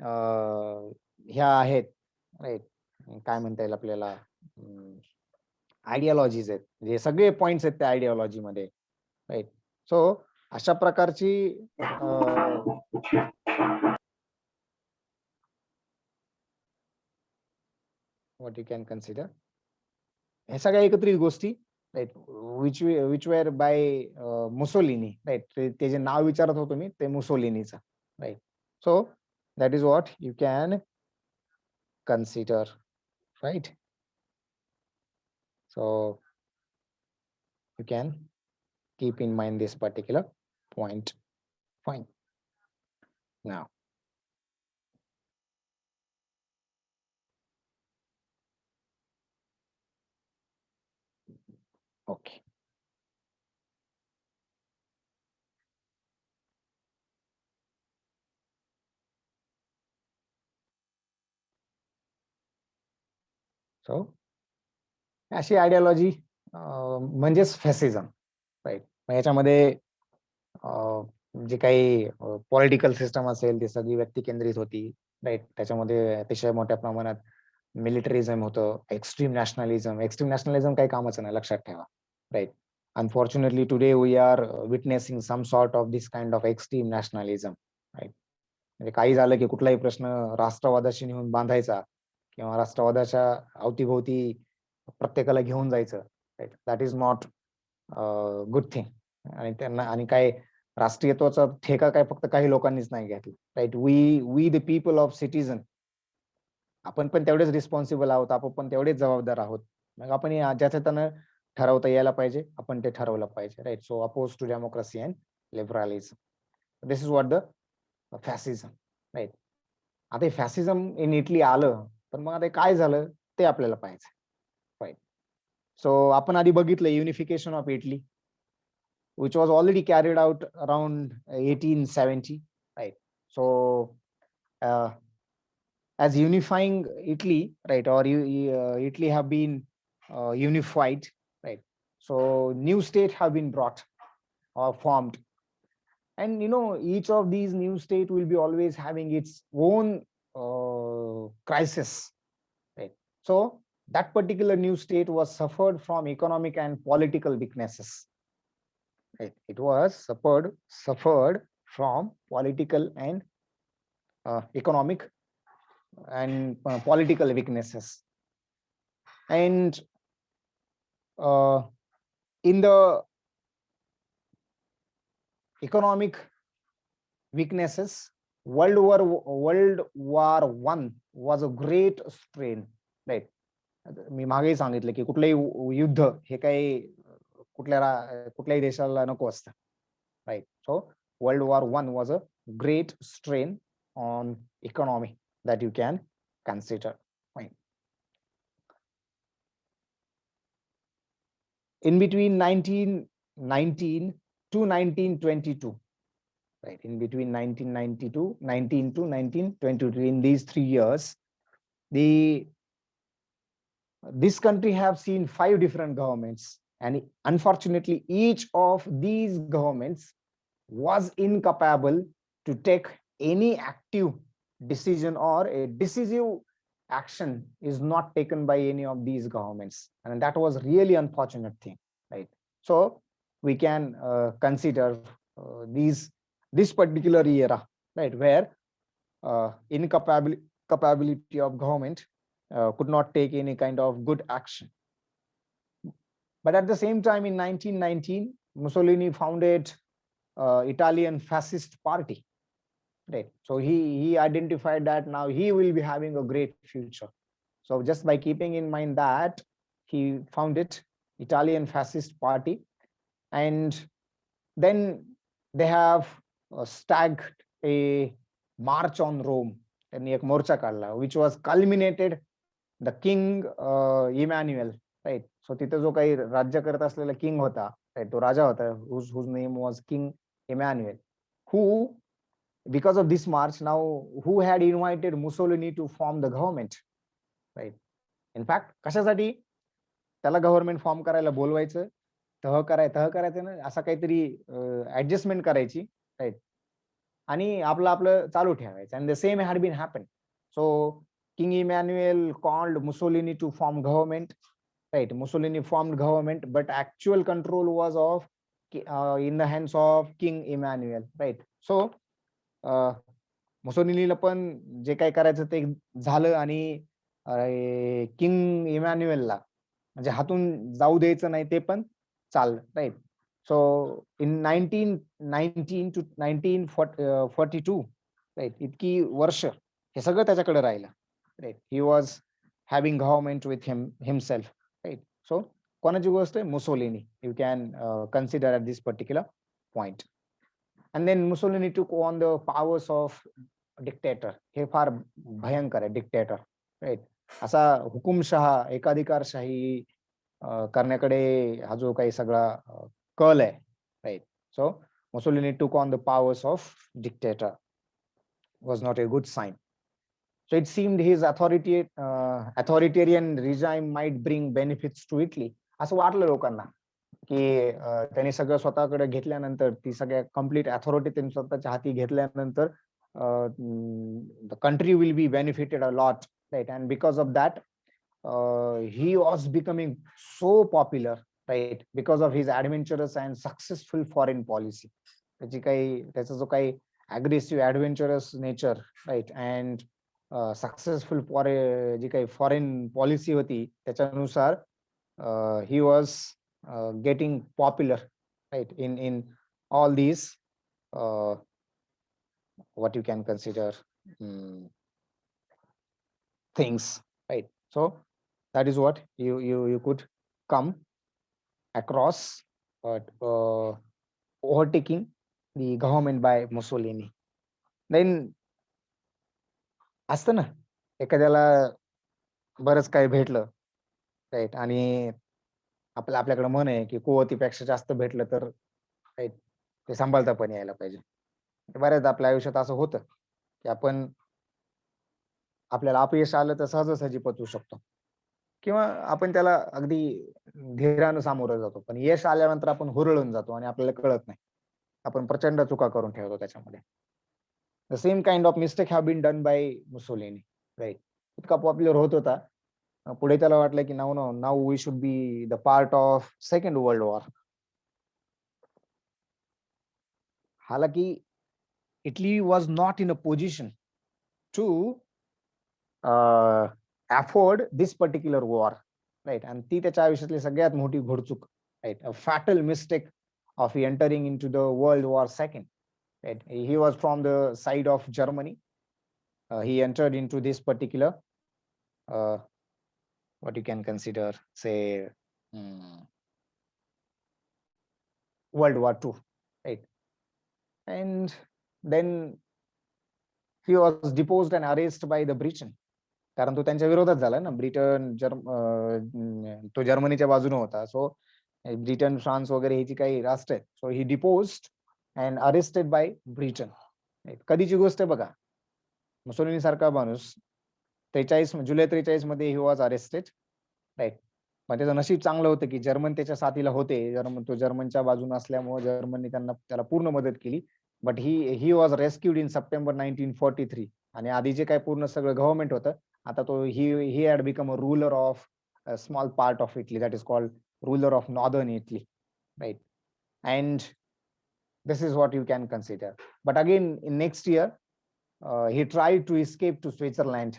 ह्या आहेत, राईट, काय म्हणता येईल आपल्याला, आयडिओलॉजीज आहेत, जे सगळे पॉइंट्स आहेत त्या आयडिओलॉजी मध्ये, राईट. सो अशा प्रकारची व्हॉट यू कॅन कन्सिडर, हे सगळ्या एकत्रित गोष्टी, right, which were by Mussolini, right. ते जे नाव विचारत होतो मी, ते मुसोलिनीचं, right. So that is what you can consider, right. So you can keep in mind this particular point. Fine. Now, okay. So अशी आयडिओलॉजी म्हणजेच फॅसिझम, राईट. याच्यामध्ये जे काही पॉलिटिकल सिस्टम असेल, ती सगळी व्यक्ती केंद्रित होती, राईट. त्याच्यामध्ये अतिशय मोठ्या प्रमाणात मिलिटरिझम होतं, एक्स्ट्रीम नॅशनलिझम काही कामाचं नाही, लक्षात ठेवा, right. Unfortunately today we are witnessing some sort of this kind of extreme nationalism, right. म्हणजे काही झालं की कुठलाही प्रश्न राष्ट्रवादाशी नेऊन बांधायचा किंवा राष्ट्रवादाच्या अवतीभोवती प्रत्येकाला घेऊन जायचं, right. That is not good thing. आणि त्यांना आणि काय राष्ट्रीयत्वाचा ठेका काय फक्त काही लोकांनीच नाही घेतला, right. We the people of citizen, आपण पण तेवढेच रिस्पॉन्सिबल आहोत, आपण पण तेवढेच जबाबदार आहोत. मग आपण ज्याचं त्यानं ठरवता यायला पाहिजे, आपण ते ठरवलं पाहिजे, right. So oppose to democracy and liberalism, this is what the fascism, right. आता हे फॅसिझम इन इटली आलं, पण मग आता काय झालं ते आपल्याला पाहायचं, राईट. सो आपण आधी बघितलं unification of Italy, which was already carried out around 1870, right. So as unifying Italy, right, or Italy have been unified, right. So new state have been brought or formed, and each of these new state will be always having its own crisis, right. So that particular new state was suffered from economic and political weaknesses, right. It was suffered from political and economic and political weaknesses, and in the economic weaknesses, World War I was a great strain, right. मी मागेही सांगितलं की कुठलंही युद्ध हे काही कुठल्याही देशाला नको असतं, right. So World War I was a great strain on economy that you can consider. Fine. In between 1919 to 1922, right, in between 1919 to 1922, in these 3 years, this country have seen 5 different governments, and unfortunately each of these governments was incapable to take any active decision, or a decisive action is not taken by any of these governments, and that was really unfortunate thing, right. So we can consider this particular era, right, where incapability of government could not take any kind of good action. But at the same time, in 1919, Mussolini founded Italian fascist party, right. So he identified that now he will be having a great future. So just by keeping in mind that, he founded Italian fascist party, and then they have staged a march on Rome, त्यांनी एक मोर्चा काढला, which was culminated the king Emmanuel, right. So तिथे जो काही राज्य करत असलेला king होता, right, तो राजा होता, whose name was King Emmanuel, who, because of this march, now who had invited Mussolini to form the government, right. In fact, कशासाठी त्याला गव्हर्नमेंट फॉर्म करायला बोलवायचं, तह करायचं ना, असा काहीतरी ऍडजस्टमेंट करायची, राईट. आणि आपलं आपलं चालू ठेवायचं. And the same had been happen. So King Emmanuel called Mussolini to form government, right? Mussolini formed government, but actual control was in the hands of King Emmanuel, right? So मुसोलिनीला पण जे काही करायचं ते झालं आणि किंग इमॅन्युएलला म्हणजे हातून जाऊ द्यायचं नाही ते पण चाललं, right? So in 1919 to 1942, right, इतकी वर्ष हे सगळं त्याच्याकडे राहिलं, right? He was having government with himself, right? So कोणाची गोष्ट आहे? Mussolini. You can consider at this particular point. And then Mussolini took on the powers of dictator. हे फार भयंकर आहे, डिक्टेटर, राईट? असा हुकुमशहा, एकाधिकारशाही करण्याकडे हा जो काही सगळा कल आहे, right? So Mussolini took on the powers of dictator. Was not a good sign. So it seemed his authoritarian regime might bring benefits to Italy. असं वाटलं लोकांना की त्यांनी सगळं स्वतःकडे घेतल्यानंतर, ती सगळ्या कम्प्लीट अथॉरिटी त्यांनी स्वतःच्या हाती घेतल्यानंतर the country will be benefited a lot, right? And because of that, he was becoming so popular, right? Because of his adventurous and successful foreign policy. त्याचा जो काही aggressive adventurous nature, right, and successful जी काही foreign policy होती त्याच्यानुसार he was getting popular, right, in all these what you can consider things, right? So that is what you could come across, but overtaking the government by Mussolini. Then असतं ना, एखाद्याला बरंच काही भेटलं, right, आणि आपल्याकडे मन आहे की कुवतीपेक्षा जास्त भेटलं तर ते सांभाळता पण यायला पाहिजे. बऱ्याच आपल्या आयुष्यात असं होतं की आपल्याला अपयश आलं तर सहजासहजी पचवू शकतो किंवा आपण त्याला अगदी धीरानं सामोरं जातो, पण यश आल्यानंतर आपण हुरळून जातो आणि आपल्याला कळत नाही. आपण प्रचंड चुका करून ठेवतो त्याच्यामध्ये. The same kind of mistake have been done by Mussolini, right? इतका पॉप्युलर होत होता, पुढे त्याला वाटलं की now we should be the part of second world war. हालांकि Italy was not in a position to afford this particular war, right? आणि ती त्याच्या आयुष्यातली सगळ्यात मोठी घोडचूक, right? A fatal mistake of entering in to the world war second, right? He was from the side of Germany. He entered into this particular what you can consider, say, World War II, right? And then he was deposed and arrested by the Britain. कारण तो त्यांच्या विरोधात झाला ना. तो जर्मनीच्या बाजूने होता. सो ब्रिटन, फ्रान्स वगैरे ही जी काही राष्ट्र आहेत, सो ही deposed and arrested bye Britain. कधीची गोष्ट आहे बघा. मुसोलिनी सारखा माणूस जुलै 43 मध्ये ही वॉज अरेस्टेड, राईट? पण त्याचं नशीब चांगलं होतं की जर्मन त्याच्या साथीला होते. तो जर्मनच्या बाजूने असल्यामुळे जर्मनी त्याला पूर्ण मदत केली. But he was rescued in September 1943. आणि आधी जे काय पूर्ण सगळं गव्हर्नमेंट होतं, आता तो he had become a ruler of a small part of Italy, that is called ruler of northern Italy, right? And this is what you can consider. But again, in next year, he tried to escape to Switzerland,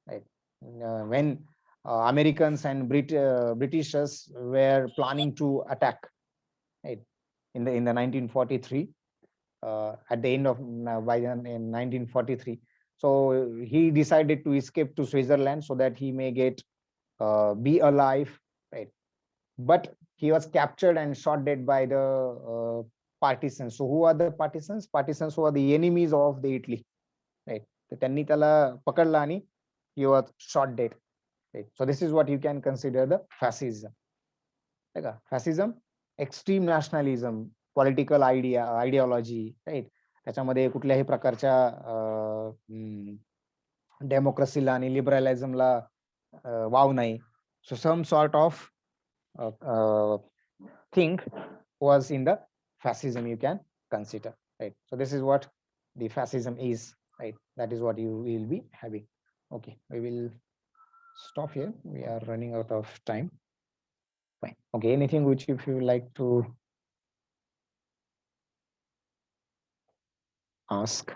right? When Americans and Britishers were planning to attack, right? In the 1943, at the end of in 1943. So he decided to escape to Switzerland so that he may be alive, right? But he was captured and shot dead by the partisans. So who are the partisans? Partisans who are the enemies of the Italy, right? तर त्यांनी त्याला पकडलं आणि he was shot dead, right? So this is what you can consider the fascism. Fascism, extreme nationalism, political ideology, right? त्याच्यामध्ये कुठल्याही प्रकारच्या डेमोक्रेसीला आणि लिबरलिझमला वाव नाही. So some sort of thing was in the fascism, you can consider, right? So this is what the fascism is, right? That is what you will be having. Okay, we will stop here. We are running out of time. Fine. Okay, anything which if you like to ask?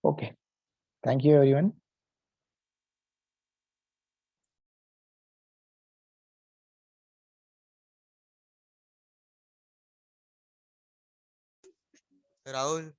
Okay, thank you everyone. Rahul,